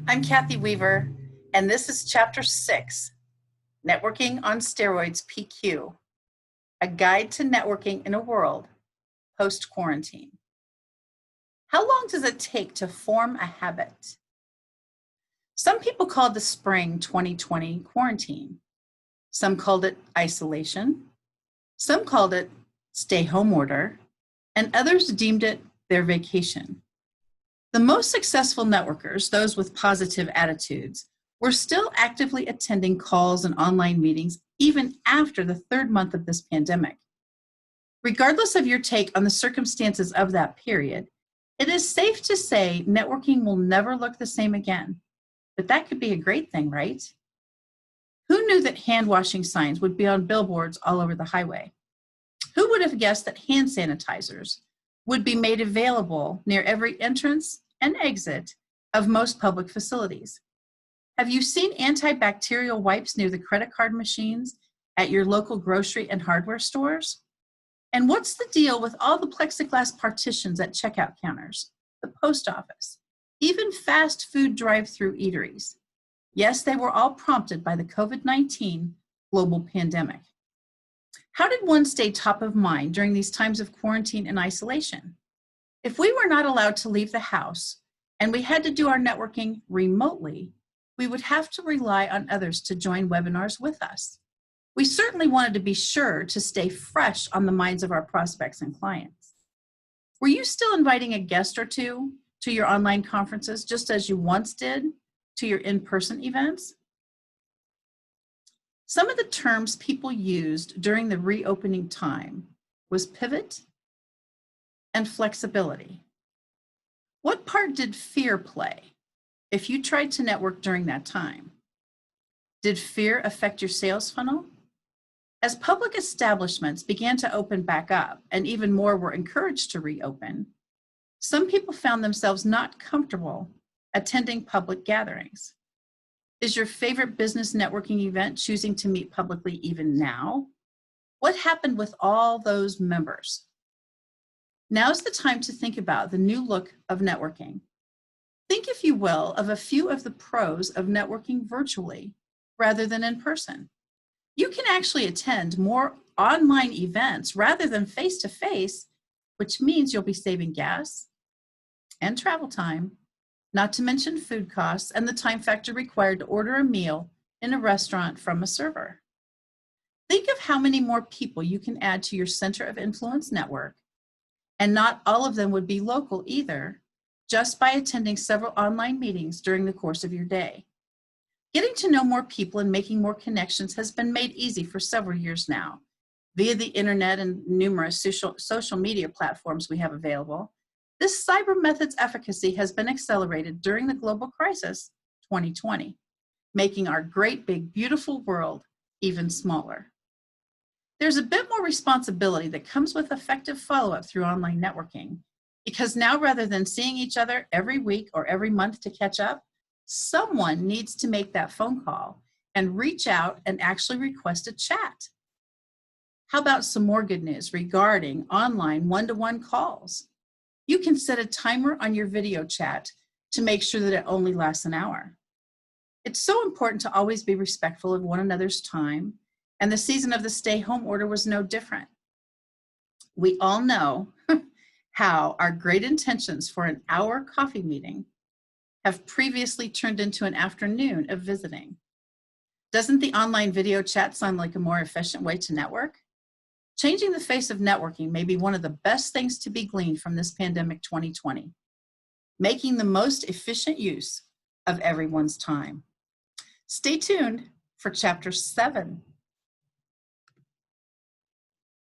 I'm Kathy Weaver, and this is Chapter 6, Networking on Steroids PQ, a guide to networking in a world post-quarantine. How long does it take to form a habit? Some people called the spring 2020 quarantine. Some called it isolation. Some called it stay-home order, and others deemed it their vacation. The most successful networkers, those with positive attitudes, were still actively attending calls and online meetings even after the third month of this pandemic. Regardless of your take on the circumstances of that period, it is safe to say networking will never look the same again. But that could be a great thing, right? Who knew that hand washing signs would be on billboards all over the highway? Who would have guessed that hand sanitizers would be made available near every entrance and exit of most public facilities? Have you seen antibacterial wipes near the credit card machines at your local grocery and hardware stores? And what's the deal with all the plexiglass partitions at checkout counters, the post office, even fast food drive-through eateries? Yes, they were all prompted by the COVID-19 global pandemic. How did one stay top of mind during these times of quarantine and isolation? If we were not allowed to leave the house and we had to do our networking remotely, we would have to rely on others to join webinars with us. We certainly wanted to be sure to stay fresh on the minds of our prospects and clients. Were you still inviting a guest or two to your online conferences just as you once did to your in-person events? Some of the terms people used during the reopening time was pivot and flexibility. What part did fear play if you tried to network during that time? Did fear affect your sales funnel? As public establishments began to open back up and even more were encouraged to reopen, some people found themselves not comfortable attending public gatherings. Is your favorite business networking event choosing to meet publicly even now? What happened with all those members? Now's the time to think about the new look of networking. Think, if you will, of a few of the pros of networking virtually rather than in person. You can actually attend more online events rather than face-to-face, which means you'll be saving gas and travel time, not to mention food costs and the time factor required to order a meal in a restaurant from a server. Think of how many more people you can add to your center of influence network, and not all of them would be local either, just by attending several online meetings during the course of your day. Getting to know more people and making more connections has been made easy for several years now, via the internet and numerous social media platforms we have available. This cyber method's efficacy has been accelerated during the global crisis 2020, making our great big beautiful world even smaller. There's a bit more responsibility that comes with effective follow-up through online networking, because now rather than seeing each other every week or every month to catch up, someone needs to make that phone call and reach out and actually request a chat. How about some more good news regarding online one-to-one calls? You can set a timer on your video chat to make sure that it only lasts an hour. It's so important to always be respectful of one another's time, and the season of the stay-home order was no different. We all know how our great intentions for an hour coffee meeting have previously turned into an afternoon of visiting. Doesn't the online video chat sound like a more efficient way to network? Changing the face of networking may be one of the best things to be gleaned from this pandemic 2020, making the most efficient use of everyone's time. Stay tuned for Chapter 7